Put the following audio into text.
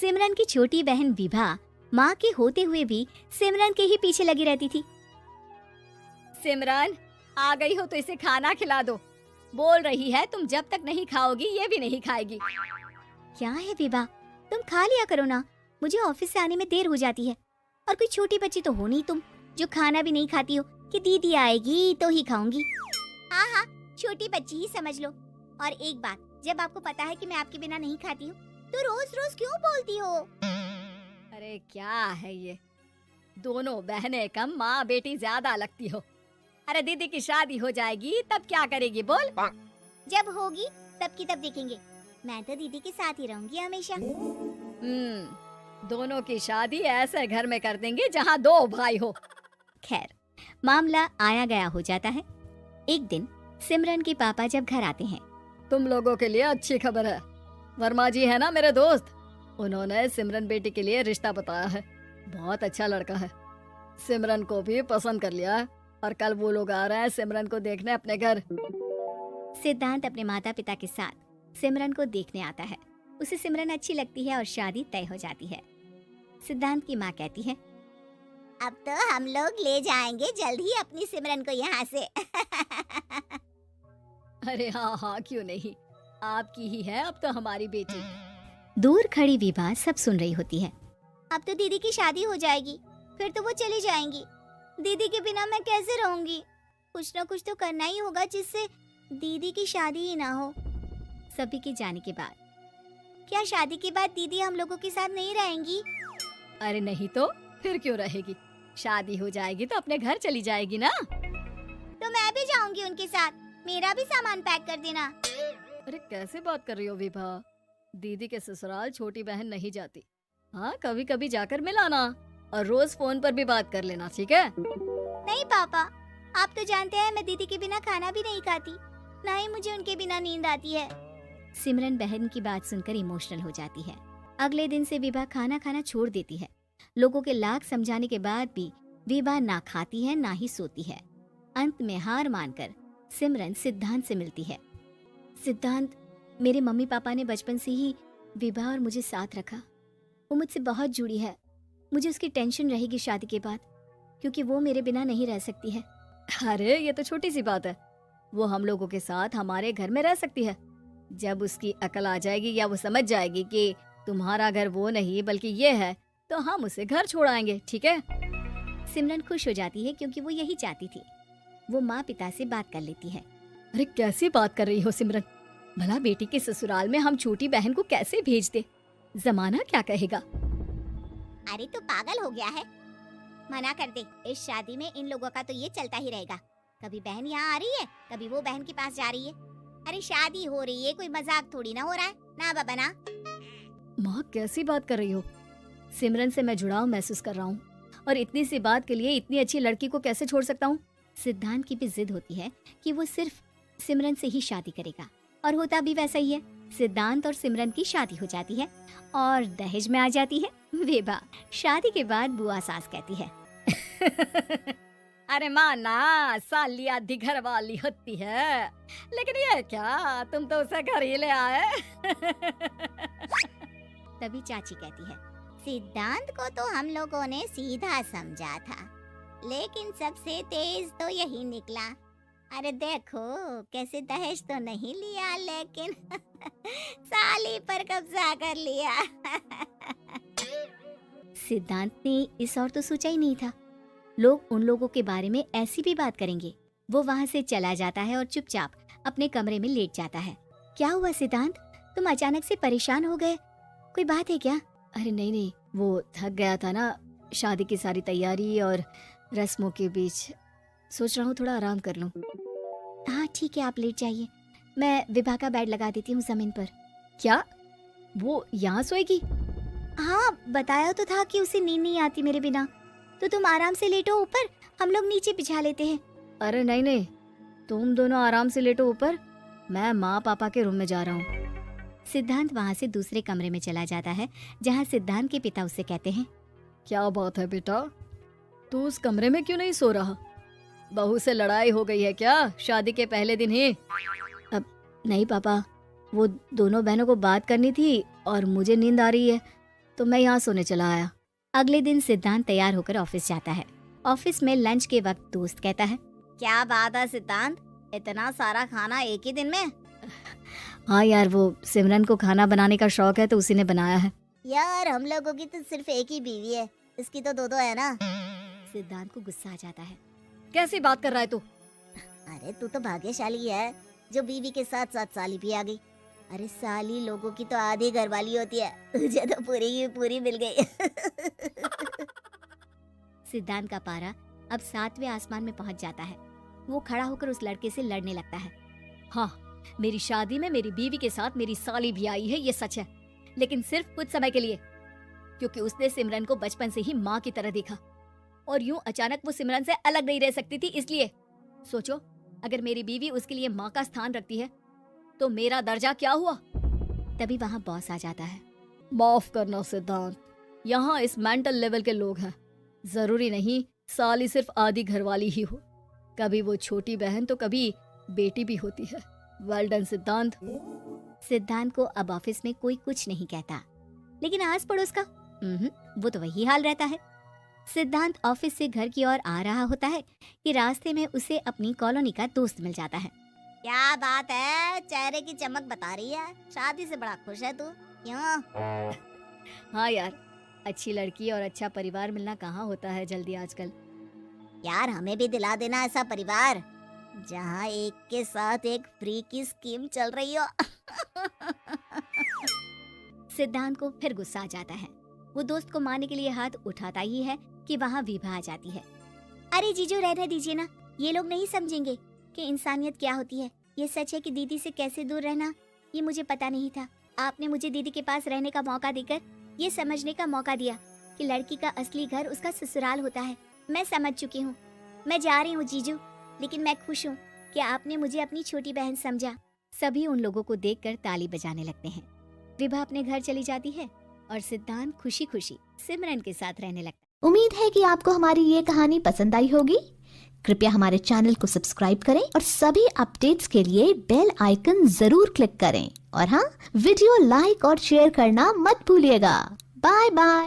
सिमरन की छोटी बहन विभा माँ के होते हुए भी सिमरन के ही पीछे लगी रहती थी। सिमरन, आ गई हो तो इसे खाना खिला दो। बोल रही है तुम जब तक नहीं खाओगी ये भी नहीं खाएगी। क्या है विभा, तुम खा लिया करो ना, मुझे ऑफिस से आने में देर हो जाती है। और कोई छोटी बच्ची तो हो नहीं तुम जो खाना भी नहीं खाती हो कि दीदी आएगी तो ही खाऊंगी। हाँ हाँ, छोटी बच्ची ही समझ लो। और एक बात, जब आपको पता है कि मैं आपके बिना नहीं खाती हूँ तो रोज रोज क्यों बोलती हो? अरे क्या है ये, दोनों बहनें कम माँ बेटी ज्यादा लगती हो। अरे दीदी की शादी हो जाएगी तब क्या करेगी बोल? जब होगी तब की तब देखेंगे। मैं तो दीदी के साथ ही रहूंगी हमेशा। दोनों की शादी ऐसे घर में कर देंगे जहाँ दो भाई हो। खैर, मामला आया गया हो जाता है। एक दिन सिमरन के पापा जब घर आते हैं, तुम लोगों के लिए अच्छी खबर है। वर्मा जी है ना मेरे दोस्त, उन्होंने सिमरन बेटी के लिए रिश्ता बताया है। बहुत अच्छा लड़का है, सिमरन को भी पसंद कर लिया है और कल वो लोग आ रहे हैं सिमरन को देखने अपने घर। सिद्धांत अपने माता पिता के साथ सिमरन को देखने आता है। उसे सिमरन अच्छी लगती है और शादी तय हो जाती है। सिद्धांत की माँ कहती है, अब तो हम लोग ले जाएंगे जल्द ही अपनी सिमरन को यहाँ से। अरे हाँ हाँ, क्यों नहीं, आपकी ही है अब तो हमारी बेटी। दूर खड़ी विभा सब सुन रही होती है। अब तो दीदी की शादी हो जाएगी, फिर तो वो चली जाएंगी। दीदी के बिना मैं कैसे रहूंगी? कुछ ना कुछ तो करना ही होगा जिससे दीदी की शादी ही ना हो। सभी के जाने के बाद क्या शादी के बाद दीदी हम लोगों के साथ नहीं रहेंगी? अरे नहीं तो फिर क्यों रहेगी? शादी हो जाएगी तो अपने घर चली जाएगी ना। तो मैं भी जाऊंगी उनके साथ, मेरा भी सामान पैक कर देना। अरे कैसे बात कर रही हो विभा, दीदी के ससुराल छोटी बहन नहीं जाती। हाँ, कभी कभी जाकर मिलाना और रोज फोन पर भी बात कर लेना, ठीक है? नहीं पापा, आप तो जानते हैं मैं दीदी के बिना खाना भी नहीं खाती, ना ही मुझे उनके बिना नींद आती है। सिमरन बहन की बात सुनकर इमोशनल हो जाती है। अगले दिन से विभा खाना खाना छोड़ देती है। लोगों के लाख समझाने के बाद भी विभा ना खाती है ना ही सोती है। अंत में हार मानकर सिमरन सिद्धांत से मिलती है। सिद्धांत, मेरे मम्मी पापा ने बचपन से ही विभा और मुझे साथ रखा। वो मुझसे बहुत जुड़ी है। मुझे उसकी टेंशन रहेगी शादी के बाद, क्योंकि वो मेरे बिना नहीं रह सकती है। अरे ये तो छोटी सी बात है, वो हम लोगों के साथ हमारे घर में रह सकती है। जब उसकी अकल आ जाएगी या वो समझ जाएगी कि तुम्हारा घर वो नहीं बल्कि ये है, तो हम उसे घर छोड़ाएंगे, ठीक है? सिमरन खुश हो जाती है क्योंकि वो यही चाहती थी। वो माँ पिता से बात कर लेती है। अरे कैसी बात कर रही हो सिमरन, भला बेटी के ससुराल में हम छोटी बहन को कैसे भेज दे? जमाना क्या कहेगा? अरे तू पागल हो गया है, मना कर दे। इस शादी में इन लोगों का तो ये चलता ही रहेगा, कभी बहन यहाँ आ रही है, कभी वो बहन के पास जा रही है। अरे शादी हो रही है, कोई मजाक थोड़ी ना हो रहा है ना बाबा ना। माँ कैसी बात कर रही हो? सिमरन से मैं जुड़ाव महसूस कर रहा हूँ और इतनी सी बात के लिए इतनी अच्छी लड़की को कैसे छोड़ सकता हूँ? सिद्धांत की भी जिद होती है कि वो सिर्फ सिमरन से ही शादी करेगा और होता भी वैसा ही है। सिद्धांत और सिमरन की शादी हो जाती है और दहेज में आ जाती है विभा। शादी के बाद बुआ सास कहती है, अरे माँ ना, साली आधी घर वाली होती है, लेकिन ये क्या, तुम तो उसे घर ही ले आए। तभी चाची कहती है, सिद्धांत को तो हम लोगों ने सीधा समझा था, लेकिन सबसे तेज तो यही निकला। अरे देखो कैसे दहेज तो नहीं लिया, लेकिन साली पर कब्जा कर लिया। सिद्धांत ने इस और तो सोचा ही नहीं था, लोग उन लोगों के बारे में ऐसी भी बात करेंगे। वो वहाँ से चला जाता है और चुपचाप अपने कमरे में लेट जाता है। क्या हुआ सिद्धांत, तुम अचानक से परेशान हो गए, कोई बात है क्या? अरे नहीं नहीं, वो थक गया था ना, शादी की सारी तैयारी और रस्मों के बीच, सोच रहा हूँ थोड़ा आराम कर लूँ। हाँ ठीक है, आप लेट जाइए, मैं विभा का बेड लगा देती हूँ जमीन पर। क्या, वो यहाँ सोएगी? हाँ, बताया तो था कि उसे नींद नहीं आती मेरे बिना, तो तुम आराम से लेटो ऊपर, हम लोग नीचे बिछा लेते हैं। अरे नहीं नहीं, तुम दोनों आराम से लेटो ऊपर, मैं माँ पापा के रूम में जा रहा हूँ। सिद्धांत वहाँ से दूसरे कमरे में चला जाता है जहाँ सिद्धांत के पिता उससे कहते हैं, क्या बात है बेटा, तू उस कमरे में क्यों नहीं सो रहा? बहू से लड़ाई हो गई है क्या शादी के पहले दिन ही? अब नहीं पापा, वो दोनों बहनों को बात करनी थी और मुझे नींद आ रही है, तो मैं यहाँ सोने चला आया। अगले दिन सिद्धांत तैयार होकर ऑफिस जाता है। ऑफिस में लंच के वक्त दोस्त कहता है, क्या बात है सिद्धांत, इतना सारा खाना एक ही दिन में? हाँ यार, वो सिमरन को खाना बनाने का शौक है तो उसी ने बनाया है। यार हम लोगों की तो सिर्फ एक ही बीवी है, इसकी तो दो है ना। सिद्धांत को गुस्सा आ जाता है। कैसी बात कर रहा है तू? अरे तू तो भाग्यशाली है जो बीवी के साथ साथ साली भी आ गई। अरे साली लोगों की तो आधी घरवाली होती है, तुझे तो पूरी की पूरी मिल गई। सिद्धांत का पारा अब 7वें आसमान में पहुंच जाता है। वो खड़ा होकर उस लड़के से लड़ने लगता है। हाँ, मेरी शादी में मेरी बीवी के साथ मेरी साली भी आई है, ये सच है, लेकिन सिर्फ कुछ समय के लिए, क्योंकि उसने सिमरन को बचपन से ही माँ की तरह देखा और यूं अचानक वो सिमरन से अलग नहीं रह सकती थी। इसलिए सोचो, अगर मेरी बीवी उसके लिए माँ का स्थान रखती है तो मेरा दर्जा क्या हुआ? तभी वहाँ बॉस आ जाता है। माफ करना सिद्धांत, यहाँ इस मेंटल लेवल के लोग हैं, जरूरी नहीं साली सिर्फ आधी घरवाली ही हो, कभी वो छोटी बहन तो कभी बेटी भी होती है। वेल डन सिद्धांत। सिद्धांत को अब ऑफिस में कोई कुछ नहीं कहता, लेकिन आस पड़ोस का वो तो वही हाल रहता है। सिद्धांत ऑफिस से घर की ओर आ रहा होता है कि रास्ते में उसे अपनी कॉलोनी का दोस्त मिल जाता है। क्या बात है, चेहरे की चमक बता रही है, शादी से बड़ा खुश है तू, क्यों? हाँ यार, अच्छी लड़की और अच्छा परिवार मिलना कहाँ होता है जल्दी आजकल। यार हमें भी दिला देना ऐसा परिवार जहाँ एक के साथ एक फ्री की स्कीम चल रही हो। सिद्धांत को फिर गुस्सा आ जाता है। वो दोस्त को मारने के लिए हाथ उठाता ही है कि वहाँ विभा आ जाती है। अरे जीजू रहने दीजिए ना, ये लोग नहीं समझेंगे कि इंसानियत क्या होती है। ये सच है कि दीदी से कैसे दूर रहना ये मुझे पता नहीं था। आपने मुझे दीदी के पास रहने का मौका देकर ये समझने का मौका दिया कि लड़की का असली घर उसका ससुराल होता है। मैं समझ चुकी हूँ, मैं जा रही हूँ जीजू, लेकिन मैं खुश हूँ कि आपने मुझे अपनी छोटी बहन समझा। सभी उन लोगों को देखकर ताली बजाने लगते हैं। विभा अपने घर चली जाती है और सिद्धांत खुशी खुशी सिमरन के साथ रहने लगता है। उम्मीद है कि आपको हमारी ये कहानी पसंद आई होगी। कृपया हमारे चैनल को सब्सक्राइब करें और सभी अपडेट्स के लिए बेल आइकन जरूर क्लिक करें। और हाँ, वीडियो लाइक और शेयर करना मत भूलिएगा। Bye bye.